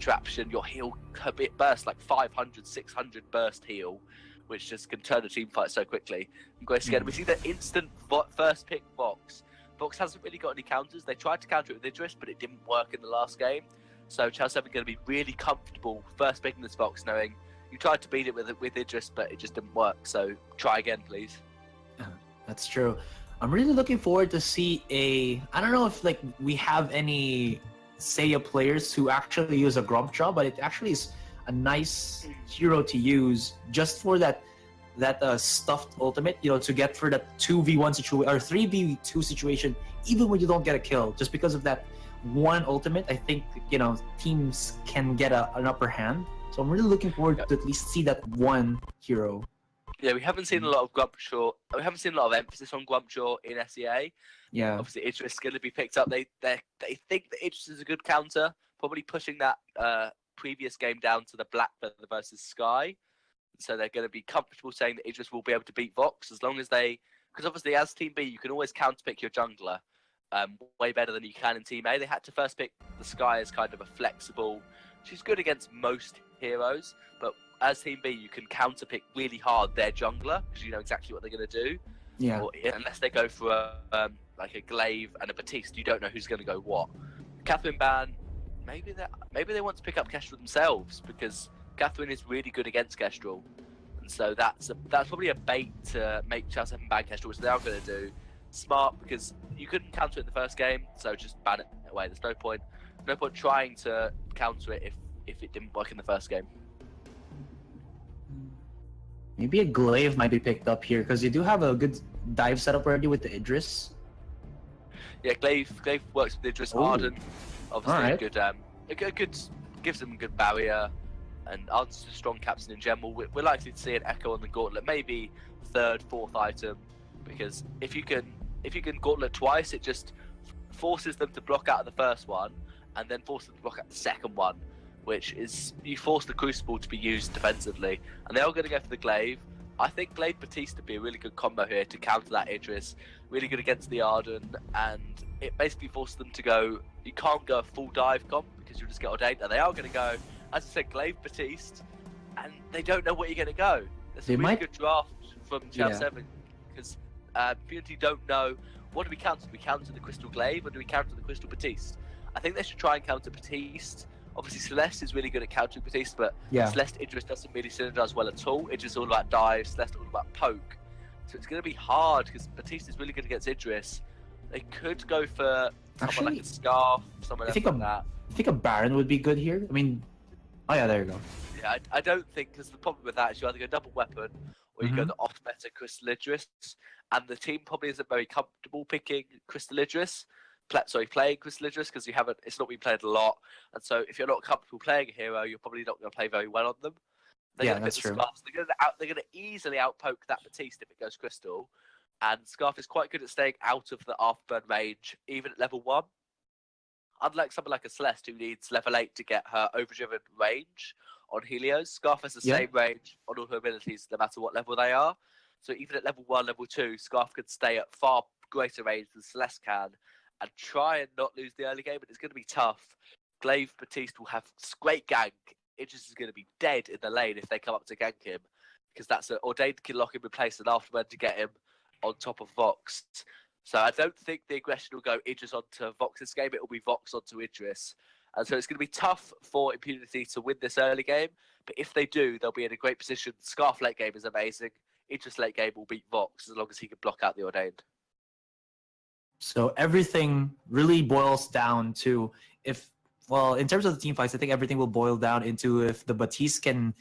contraption, your heal a bit burst, like 500, 600 burst heal, which just can turn a team fight so quickly. And go scared. We see the instant first pick Vox. Vox hasn't really got any counters. They tried to counter it with Idris, but it didn't work in the last game. So Ciao are going to be really comfortable first picking this Vox, knowing you tried to beat it with Idris, but it just didn't work. So try again, please. That's true. I'm really looking forward to see I don't know if like we have any Seiya players who actually use a Grump Jaw, but it actually is a nice hero to use just for that stuffed ultimate, to get for that 2v1 situation or 3v2 situation, even when you don't get a kill, just because of that one ultimate. I think teams can get an upper hand. So I'm really looking forward to at least see that one hero. Yeah, we haven't seen a lot of Grump Jaw. We haven't seen a lot of emphasis on Grump Jaw in SEA. Yeah. Obviously, Idris is going to be picked up. They think that Idris is a good counter, probably pushing that previous game down to the Black Feather versus Sky. So they're going to be comfortable saying that Idris will be able to beat Vox as long as because obviously as Team B, you can always counterpick your jungler way better than you can in Team A. They had to first pick the Sky as kind of a flexible. She's good against most heroes, but as Team B, you can counterpick really hard their jungler because you know exactly what they're going to do. Yeah. Unless they go for like a Glaive and a Batiste, you don't know who's going to go what. Catherine Ban, maybe they want to pick up Kestrel themselves because Catherine is really good against Kestrel, and so that's probably a bait to make Ciao ban Kestrel, which they are going to do. Smart, because you couldn't counter it in the first game, so just ban it away. There's no point trying to counter it if it didn't work in the first game. Maybe a Glaive might be picked up here because you do have a good dive setup already with the Idris. Yeah, Glaive works with Idris. Arden, obviously right. a good gives them a good barrier, and Arden's a strong captain in general. We're likely to see an Echo on the Gauntlet, maybe third, fourth item, because if you can Gauntlet twice, it just forces them to block out of the first one, and then forces them to block out the second one, which is you force the Crucible to be used defensively, and they are going to go for the Glaive. I think Glaive Batiste would be a really good combo here to counter that Idris. Really good against the Arden, and it basically forces them to go. You can't go a full dive comp because you'll just get ordained, and they are going to go, as I said, Glaive Batiste, and they don't know what you're going to go. There's a really good draft from Ciao 7 because Impunity don't know what do we counter. Do we counter the Crystal Glaive or do we counter the Crystal Batiste? I think they should try and counter Batiste. Obviously, Celeste is really good at countering Batiste, but Celeste Idris doesn't really synergize well at all. Idris is all about dive, Celeste all about poke. So it's going to be hard because Batiste is really good against Idris. They could go for someone like a Scarf, someone else like that. I think a Baron would be good here. I mean, oh yeah, there you go. Yeah, I don't think, because the problem with that is you either go double weapon or you go the off-meta Crystal Idris, and the team probably isn't very comfortable picking Crystal Idris. Playing Crystal Idris because it's not been played a lot, and so if you're not comfortable playing a hero, you're probably not going to play very well on them. That's true. They're going to easily outpoke that Batiste if it goes Crystal, and Scarf is quite good at staying out of the afterburn range, even at level 1. Unlike someone like a Celeste who needs level 8 to get her overdriven range on Helios, Scarf has the same range on all her abilities no matter what level they are. So even at level 1, level 2, Scarf could stay at far greater range than Celeste can, and try and not lose the early game, but it's going to be tough. Glaive Batiste will have great gank. Idris is going to be dead in the lane if they come up to gank him, because that's an Ordained can lock him in place and afterward to get him on top of Vox. So I don't think the aggression will go Idris onto Vox this game, it will be Vox onto Idris. And so it's going to be tough for Impunity to win this early game, but if they do, they'll be in a great position. Scarf late game is amazing. Idris late game will beat Vox as long as he can block out the Ordained. So everything really boils down to in terms of the team fights, I think everything will boil down into if the Batiste can,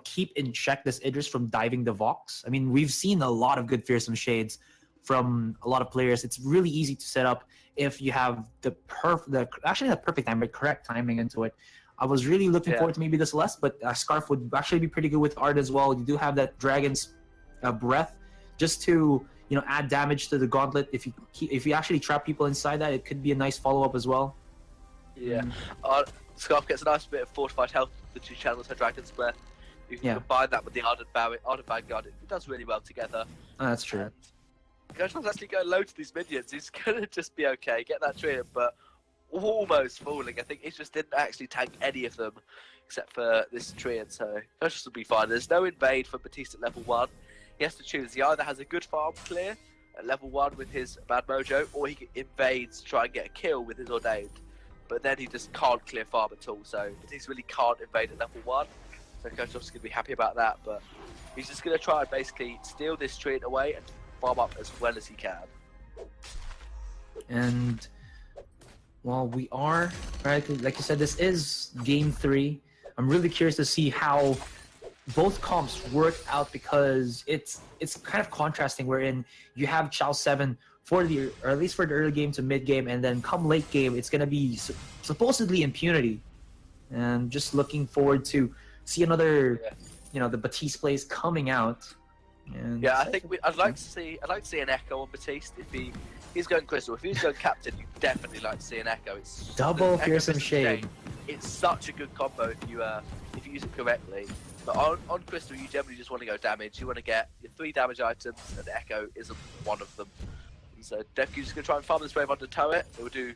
keep in check this Idris from diving the Vox. I mean, we've seen a lot of good fearsome shades from a lot of players. It's really easy to set up if you have the perfect time, but correct timing into it. I was really looking forward to maybe the Celeste, but Scarf would actually be pretty good with Art as well. You do have that Dragon's Breath just to add damage to the Gauntlet. If you actually trap people inside that, it could be a nice follow-up as well. Yeah. Scarf gets a nice bit of fortified health that she channels her Dragon's Breath. You can combine that with the Ardent Vanguard. It does really well together. Oh, that's true. Goshan's actually going low to these minions. He's going to just be okay, get that tree in, but almost falling. I think it just didn't actually tank any of them except for this Treant, so Precious will be fine. There's no invade for Batiste at level 1. He has to choose. He either has a good farm clear at level 1 with his Bad Mojo, or he invades to try and get a kill with his Ordained. But then he just can't clear farm at all, so Batiste really can't invade at level 1. So Coach Off's going to be happy about that, but he's just going to try and basically steal this Treant away and farm up as well as he can. And while we are, right, like you said, this is game 3. I'm really curious to see how both comps work out, because it's kind of contrasting, wherein you have Ciao 7 for the, or at least for the early game to mid game, and then come late game it's going to be supposedly Impunity. And just looking forward to see another, you know, the Batiste plays coming out. And yeah, I think I'd like to see an Echo on Batiste if he's going Crystal. If he's going Captain, you definitely like to see an Echo. It's double Echo Fearsome Shade. It's such a good combo if you use it correctly. But on Crystal, you generally just want to go damage. You want to get your 3 damage items, and Echo isn't one of them. And so Defq's just going to try and farm this wave under turret. It will do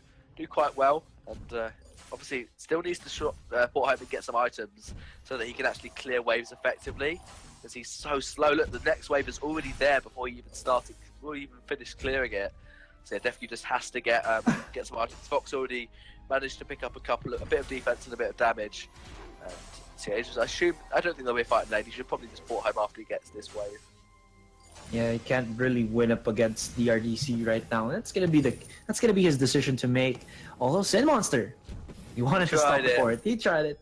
quite well, and obviously still needs to port home and get some items so that he can actually clear waves effectively. Because he's so slow. Look, the next wave is already there before he even finished clearing it. So yeah, Defq just has to get some items. Fox already managed to pick up a bit of defense and a bit of damage. And so yeah, I don't think they'll be fighting lane. He should probably just port home after he gets this wave. Yeah, he can't really win up against the RDC right now. That's gonna be his decision to make. Although Sin Monster, he wanted to stop before it. He tried it.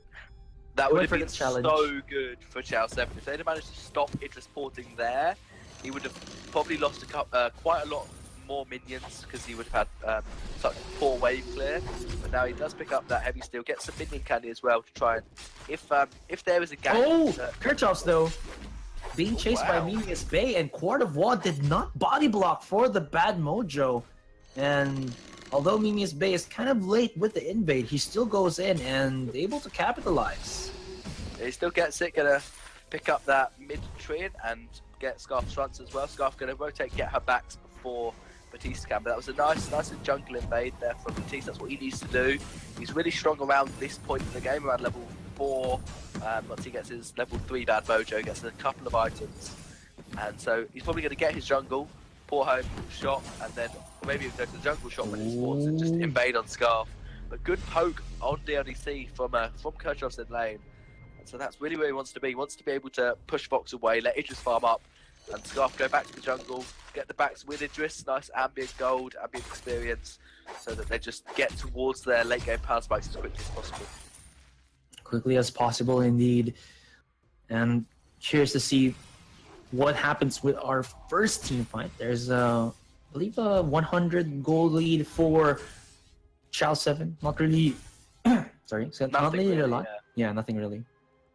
That would have been so good for Ciao 7. If they'd have managed to stop Idris porting there, he would have probably lost quite a lot more minions, because he would have had such a poor wave clear. But now he does pick up that heavy steel, gets some minion candy as well to try and if there is a gap. Oh, Kirchhoff's though being chased by Mimius Bay, and Quart of Wad did not body block for the Bad Mojo. And although Mimius Bay is kind of late with the invade, he still goes in and able to capitalize. He still gets it, gonna pick up that mid Treant and get Scarf's fronts as well. Scarf gonna rotate, get her backs before Batiste can. But that was a nice jungle invade there from Batiste. That's what he needs to do. He's really strong around this point in the game, around level 4. Once he gets his level 3 Bad Mojo, gets a couple of items. And so he's probably going to get his jungle, pour home, shot, and then maybe go to the jungle shot when it's sports and just invade on Scarf. But good poke on DLDC from Kirchhoff's in lane. And so that's really where he wants to be. He wants to be able to push Fox away, let Idris farm up, and Scarf go back to the jungle, get the backs with Idris, nice ambient gold, ambient experience, so that they just get towards their late game power spikes as quickly as possible. Quickly as possible, indeed. And curious to see what happens with our first team fight. There's I believe a 100 gold lead for Ciao 7. Not really. Sorry, not really a lot. Yeah, nothing really.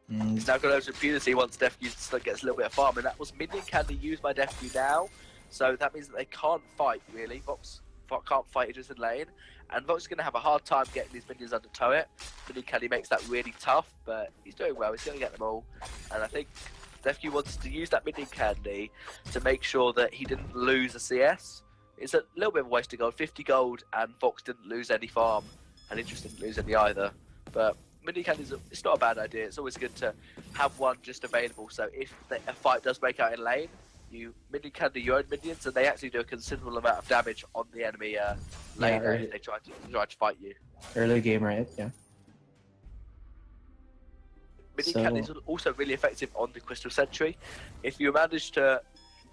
He's now got over to Impunity once Defq gets a little bit of farm, and that was minion candy used by Defq now. So that means that they can't fight really. Vox can't fight Idris in lane, and Vox is going to have a hard time getting these minions under turret. Minion candy makes that really tough, but he's doing well. He's going to get them all, and I think Defq wants to use that minion candy to make sure that he didn't lose a CS. It's a little bit of a waste of gold, 50 gold, and Vox didn't lose any farm, and Idris didn't lose any either. But minion candy it's not a bad idea. It's always good to have one just available. So if a fight does break out in lane, you minion candy your own minions, and they actually do a considerable amount of damage on the enemy lane if they try to fight you. Early game, right? Yeah. Minion candy is also really effective on the Crystal Sentry. If you manage to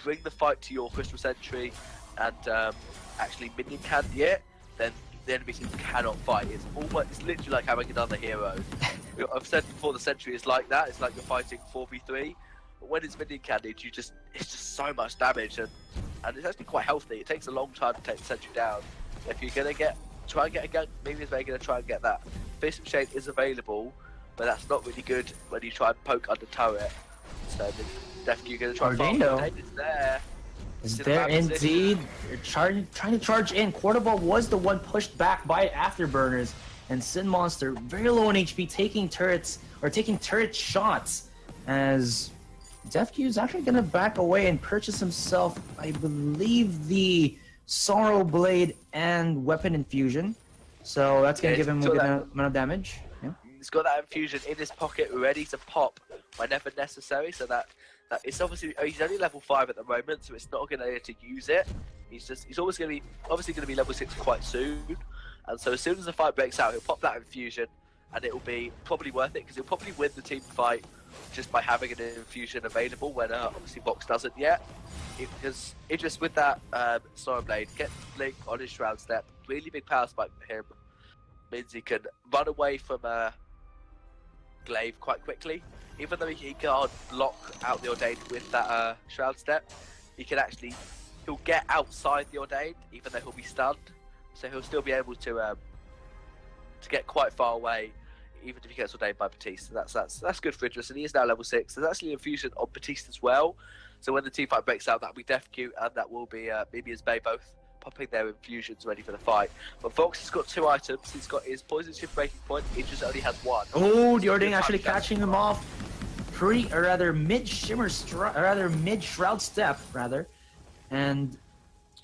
bring the fight to your Crystal Sentry and actually minion candy it, then the enemy team cannot fight. It's literally like having another hero. I've said before, the Sentry is like that. It's like you're fighting 4v3. But when it's minion candied, it's just so much damage, and it's actually quite healthy. It takes a long time to take the Sentry down. If you're gonna try and get a gun, maybe they're gonna try and get that. Fearsome Shade is available, but that's not really good when you try and poke under turret. So definitely you're gonna try and find it's there. Is there indeed? Trying to charge in. Quarterball was the one pushed back by Afterburners, and Sin Monster very low on HP, taking turret shots, as Defq is actually going to back away and purchase himself, I believe, the Sorrow Blade and Weapon Infusion. So that's gonna Yeah, give him a so good that- amount of damage. Yeah. He's got that infusion in his pocket ready to pop whenever necessary. So that it's obviously he's only level 5 at the moment, so it's not going to use it. He's always going to be obviously going to be level 6 quite soon, and so as soon as the fight breaks out, he'll pop that infusion, and it will be probably worth it because he'll probably win the team fight just by having an infusion available when obviously Vox doesn't yet. Because Idris with that Sora Blade gets Blink on his Shroud Step, really big power spike for him, means he can run away from Glaive quite quickly. Even though he can't block out the Ordained with that Shroud Step, he'll get outside the Ordained, even though he'll be stunned. So he'll still be able to get quite far away, even if he gets Ordained by Batiste. So that's good for Idris, and he is now level 6. There's actually an infusion on Batiste as well. So when the team fight breaks out, that'll be DefQ and that will be Mimia's Bay both popping their infusions ready for the fight. But Vox has got 2 items. He's got his Poison Shift Breaking Point. Idris only has 1. Oh, the Ordain actually catching him off. Mid Shroud Step, and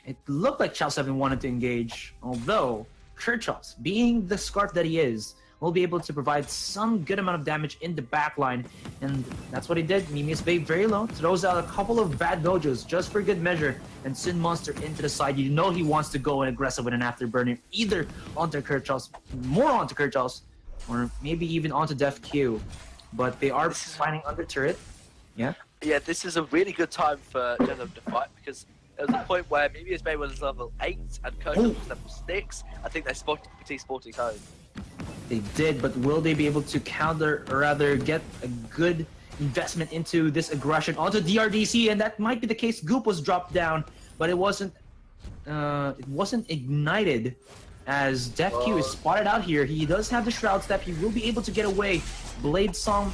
it looked like Ciao 7 wanted to engage, although Kirchhoff's, being the Scarf that he is, will be able to provide some good amount of damage in the backline, and that's what he did. Mimia's Bay very low, throws out a couple of bad dojos just for good measure, and Sin Monster into the side. You know he wants to go and aggressive with an afterburner, either onto Kirchhoff's, more onto Kirchhoff's, or maybe even onto DefQ. But they are fighting under turret. Yeah. Yeah, this is a really good time for Jezom to fight because there was a point where Mimia's Bay was level 8 and Kirchhoff was level 6. I think they spotted Batiste sporting home. They did, but will they be able to counter, or rather get a good investment into this aggression onto DRDC? And that might be the case. Goop was dropped down, but it wasn't ignited as DefQ is spotted out here. He does have the Shroud Step. He will be able to get away. Blade Song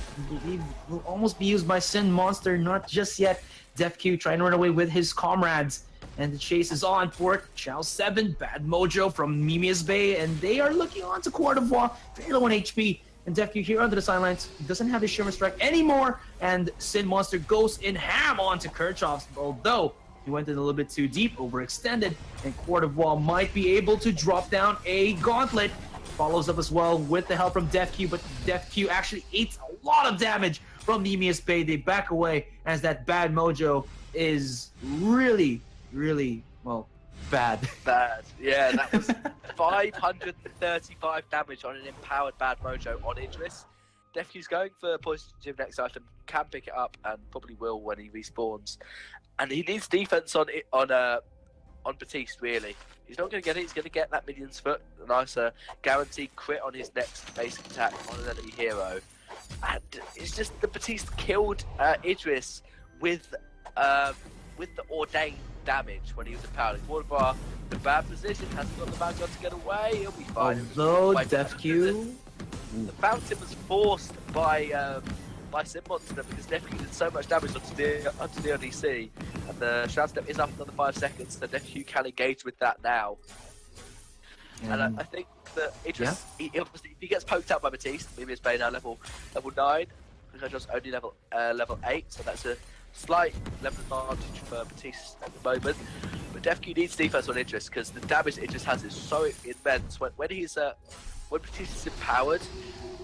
will almost be used by Sin Monster. Not just yet. DefQ trying to run away with his comrades. And the chase is on for Ciao 7, Bad Mojo from Mimia's Bay, and they are looking on to Court of War, very low on HP, and DefQ here under the sidelines, doesn't have his Shimmer Strike anymore, and Sin Monster goes in ham onto Kirchhoff's, although he went in a little bit too deep, overextended, and Court of War might be able to drop down a Gauntlet. Follows up as well with the help from DefQ, but DefQ actually eats a lot of damage from Mimia's Bay. They back away as that Bad Mojo is really, well, bad. Bad. Yeah, that was 535 damage on an empowered Bad Mojo on Idris. DefQ's going for Poison Gym next item, can pick it up and probably will when he respawns. And he needs defense on Batiste, really. He's not going to get it, he's going to get that Minion's Foot, a nice guaranteed crit on his next basic attack on an enemy hero. And it's just the Batiste killed Idris with the Ordained damage when he was empowered. Wardbar, the bad position, hasn't got the Vanguard to get away, he'll be fine. Although DefQ... The fountain was forced by Sin Monster because DefQ did so much damage onto the ODC, and the Shroud Step is up another 5 seconds, so DefQ can engage with that now. And I think that Idris, he obviously, if he gets poked out by Batiste, maybe it's now level 9, because just only level 8, so that's a slight level advantage for Batiste at the moment. But DefQ needs defense on Idris because the damage that Idris has is so immense. When Batiste is empowered,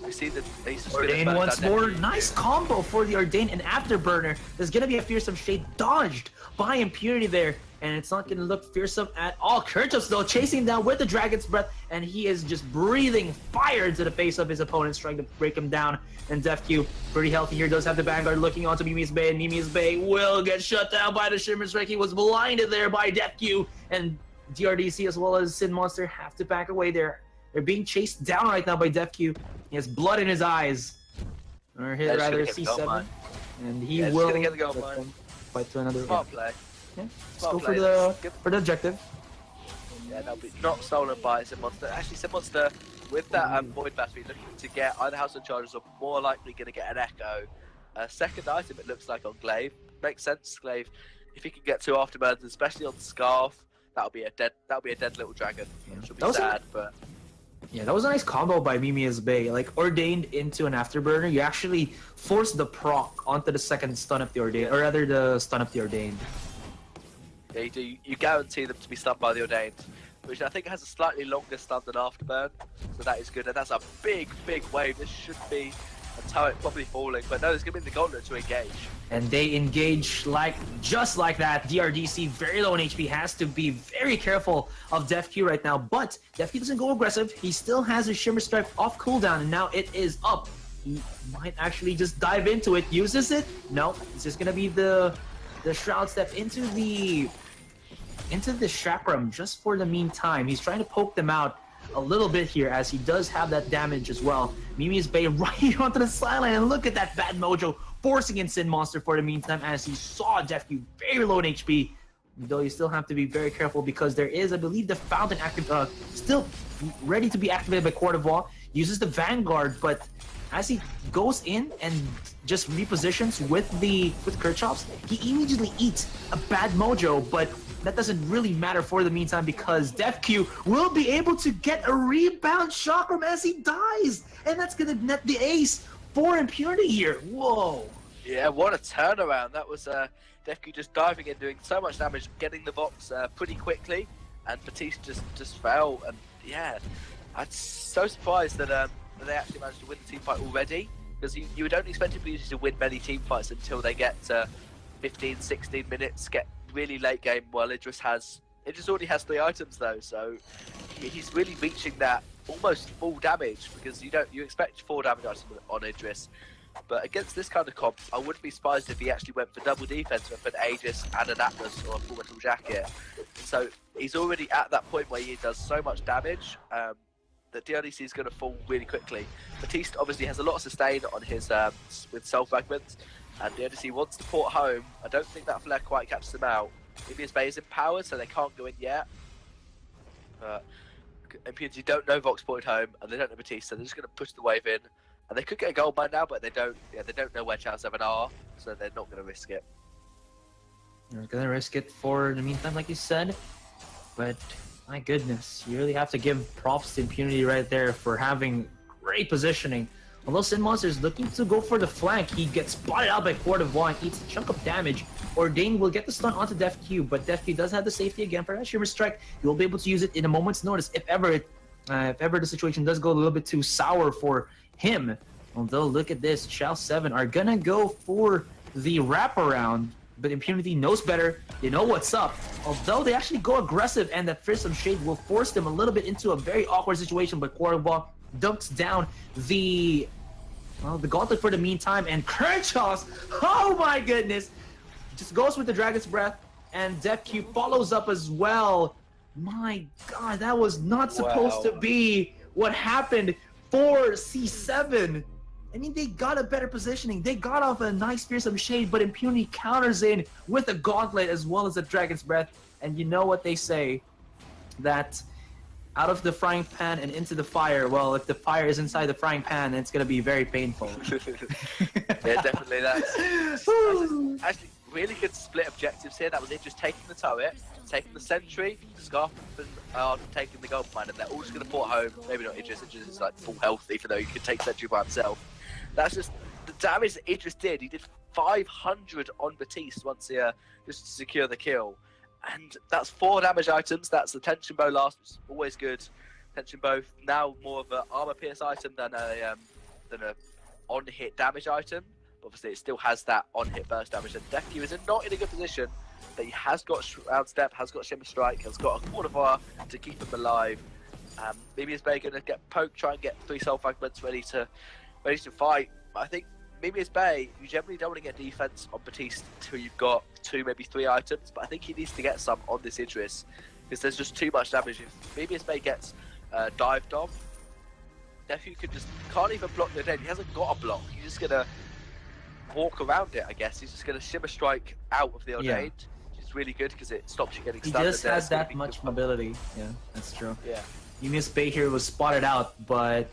we see that he's Ordain once more. Nice combo for the Ordain and Afterburner. There's gonna be a fearsome shade dodged by Impunity there, and it's not gonna look fearsome at all. Kirchhoff's though chasing him down with the Dragon's Breath, and he is just breathing fire into the face of his opponent, trying to break him down. And DefQ, pretty healthy here, does have the Vanguard looking onto Mimia's Bay, and Mimia's Bay will get shut down by the Shimmer Strike. He was blinded there by DefQ, and DRDC as well as Sin Monster have to back away there. They're being chased down right now by DefQ. He has blood in his eyes. Or rather C7. And he will get the goal line. Fight to another. Smart play. Yeah. Let's go for the objective. Yeah, that'll be not stolen by Sin Monster. Actually, Sin Monster, with that Void Battery, looking to get either House of Chargers or more likely going to get an Echo. Second item, it looks like on Glaive. Makes sense, Glaive. If he can get 2 afterburners, especially on Scarf, that'll be a dead little dragon. Which will be sad, but. Yeah, that was a nice combo by Mimia's Bay. Like, Ordained into an Afterburner, you actually force the proc onto the second stun of the Ordained, or rather the stun of the Ordained. Yeah, you guarantee them to be stunned by the Ordained. which I think has a slightly longer stun than Afterburn, so that is good. And that's a big wave. This should be a turret probably falling, but no, there's going to be the Gauntlet to engage. And they engage just like that. DRDC, very low on HP, has to be very careful of DefQ right now. But DefQ doesn't go aggressive. He still has his Shimmer Strike off cooldown, and now it is up. He might actually just dive into it. Uses it? No, it's just gonna be the Shroud Step into the Chakram just for the meantime. He's trying to poke them out a little bit here, as he does have that damage as well. Mimi's Bay right onto the sideline, and look at that bad mojo forcing in Sin Monster for the meantime, as he saw DefQ very low in HP. Though you still have to be very careful, because there is, I believe, the Fountain active, still ready to be activated by Court of Law. Uses the Vanguard, but as he goes in and just repositions with Kerchops, he immediately eats a bad mojo, but that doesn't really matter for the meantime, because DefQ will be able to get a rebound chakram as he dies, and that's gonna net the ace for Impunity here. Whoa. Yeah, what a turnaround. That was DefQ just diving in, doing so much damage, getting the box pretty quickly, and Batiste just fell. And yeah, I'm so surprised that they actually managed to win the team fight already, because you would only expect Impunity to win many team fights until they get 15, 16 minutes, get really late game. Well, Idris already has 3 items though, so he's really reaching that almost full damage, because you expect 4 damage items on Idris. But against this kind of comp, I wouldn't be surprised if he actually went for double defense with an Aegis and an Atlas or a Full Metal Jacket. So he's already at that point where he does so much damage that DRDC is going to fall really quickly. Batiste obviously has a lot of sustain on his with Soul Fragments, and DRDC wants to port home. I don't think that flare quite catches him out. Maybe his Bay is empowered, so they can't go in yet. Impunity don't know Vox ported home, and they don't know Batiste, so they're just going to push the wave in. And they could get a gold mine now, but they don't know where Ciao 7 are, so they're not going to risk it. They're going to risk it for the meantime, like you said. But my goodness, you really have to give props to Impunity right there for having great positioning. Although Sin Monster is looking to go for the flank, he gets spotted out by Court of Law and eats a chunk of damage. Ordain will get the stun onto DefQ, but DefQ does have the safety again for that Shimmer Strike. He will be able to use it in a moment's notice if ever the situation does go a little bit too sour for him. Although, look at this, Ciao 7 are gonna go for the wraparound, but Impunity knows better. They know what's up. Although they actually go aggressive, and that Fearsome Shade will force them a little bit into a very awkward situation, but Court of Law dunks down the Gauntlet for the meantime, and Kerchops, oh my goodness, just goes with the Dragon's Breath, and DefQ follows up as well. My god, that was not supposed to be what happened for C7. I mean, they got a better positioning. They got off a nice Fearsome Shade, but Impunity counters in with a Gauntlet as well as a Dragon's Breath. And you know what they say, that out of the frying pan and into the fire, well, if the fire is inside the frying pan, it's going to be very painful. Yeah, definitely. That's actually really good split objectives here. That was it, just taking the turret, taking the sentry, Scarf, and taking the gold mine, and they're all just going to port home. Maybe not Idris is like full health, even though he could take sentry by himself. That's just the damage that Idris did. He did 500 on Batiste once he just to secure the kill. And that's 4 damage items. That's the Tension Bow last, which is always good. Tension Bow now more of an armor pierce item than a on-hit damage item. Obviously, it still has that on-hit burst damage. And DefQ is not in a good position. But he has got Shroud Step, has got Shimmer Strike, has got a Court of Law to keep him alive. Mimi's Bay going to get poked, try and get 3 Soul Fragments ready to fight. But I think Mimi's Bay, you generally don't want to get defense on Batiste until you've got 2, maybe 3 items. But I think he needs to get some on this Idris, because there's just too much damage. If Mimi's Bay gets dived on, DefQ can't even block the dead. He hasn't got a block. He's just going to walk around it, I guess. He's just going to Shimmer Strike out of the Ordained. Yeah. Really good because it stops you getting stunned. He just has that much mobility. Yeah, that's true. Yeah. Mimi's Bay here was spotted out, but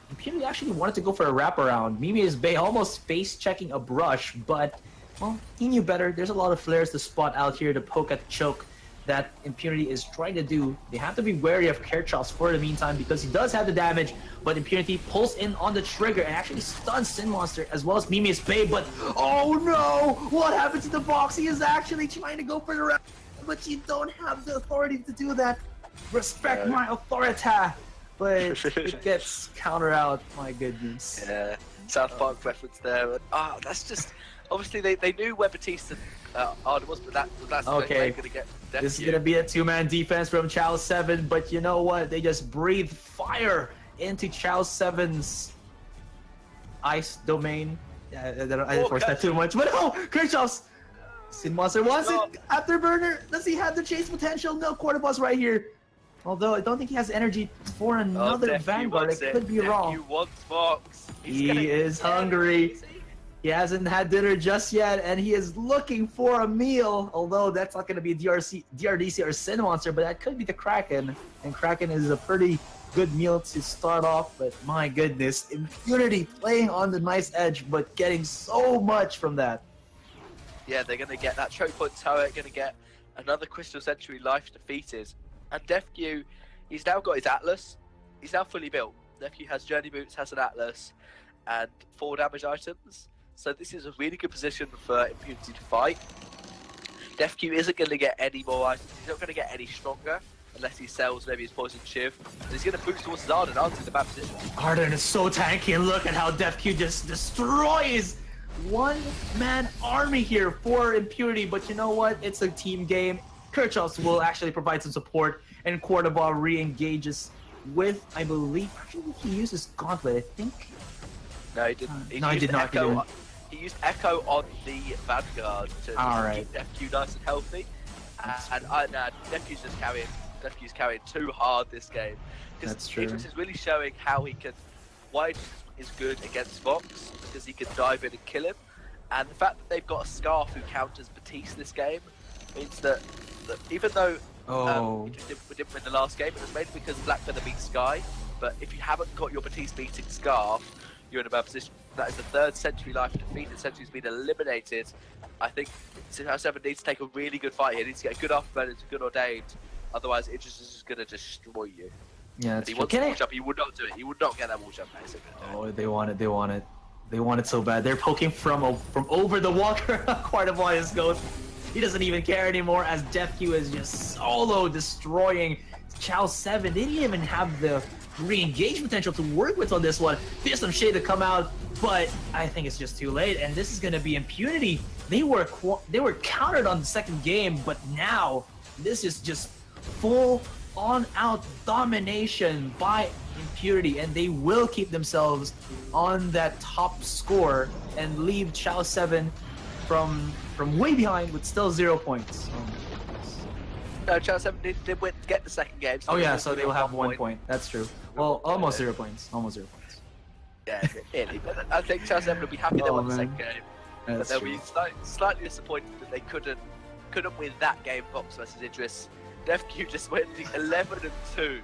Impunity actually wanted to go for a wraparound. Mimi's Bay almost face-checking a brush, but, well, he knew better. There's a lot of flares to spot out here to poke at the choke that Impunity is trying to do. They have to be wary of Kerchops for the meantime, because he does have the damage, but Impunity pulls in on the trigger and actually stuns Sin Monster as well as Mimi's Bay. But oh no, what happened to the box? He is actually trying to go for the but you don't have the authority to do that. Respect No. my authority. But it gets counter out. My goodness. Yeah, South Park reference there. And, that's just obviously they knew where Batista Arden was, but that's Okay. they're going to get. This is gonna be a two-man defense from Ciao 7, but you know what? They just breathe fire into Ciao 7's ice domain. I forced that too much, but no! Kershaw's Sin Monster wants it! Afterburner! Does he have the chase potential? No, Quarter Boss right here. Although I don't think he has energy for another Vanguard. I could be wrong. You want Fox. He is hungry. He hasn't had dinner just yet, and he is looking for a meal. Although that's not going to be DRDC or Sin Monster, but that could be the Kraken. And Kraken is a pretty good meal to start off. But my goodness, Impunity playing on the nice edge, but getting so much from that. Yeah, they're going to get that choke point turret, going to get another Crystal Century life defeated. And DefQ, he's now got his Atlas. He's now fully built. DefQ has Journey Boots, has an Atlas, and 4 damage items. So this is a really good position for Impunity to fight. DefQ isn't going to get any more items. He's not going to get any stronger unless he sells maybe his Poison Shiv. And he's going to boost towards his Arden. Arden's in a bad position. Arden is so tanky, and look at how DefQ just destroys one-man army here for Impunity. But you know what? It's a team game. Kirchhoffs will actually provide some support, and Cordoba re-engages with, I believe, actually he uses Gauntlet, I think. No, he didn't. He did not. He used Echo on the Vanguard to keep DefQ nice and healthy. DefQ's carrying too hard this game. That's true. Idris is really showing how why Idris is good against Vox, because he can dive in and kill him. And the fact that they've got a Scarf who counters Batiste this game means that even though we didn't win the last game, it was mainly because Black Feather beat Sky. But if you haven't got your Batiste beating Scarf, you're in a bad position. That is the 3rd Century life defeated. Century's been eliminated. I think Ciao 7 needs to take a really good fight here. He needs to get a good afterburner, good ordained. Otherwise, Idris is just going to destroy you. Yeah, that's he true. wants to wall jump. He would not do it. He would not get that wall jump. Oh, they want it. They want it. They want it so bad. They're poking from over the Walker. Quite a Voice goes. He doesn't even care anymore, as DefQ is just solo destroying Ciao 7. They didn't even have the re-engage potential to work with on this one. There's some shade to come out, but I think it's just too late, and this is going to be Impunity. They were countered on the second game, but now this is just full on out domination by Impunity, and they will keep themselves on that top score and leave Ciao 7 from way behind with still 0 points. No, Ciao 7 did get the second game. So so they will have 1 point. That's true. Well, almost 0 points. Almost 0 points. Yeah, nearly. But I think Ciao 7 will be happy they won the second game. But they'll be slightly disappointed that they couldn't win that game, Vox versus Idris. DefQ just went 11-2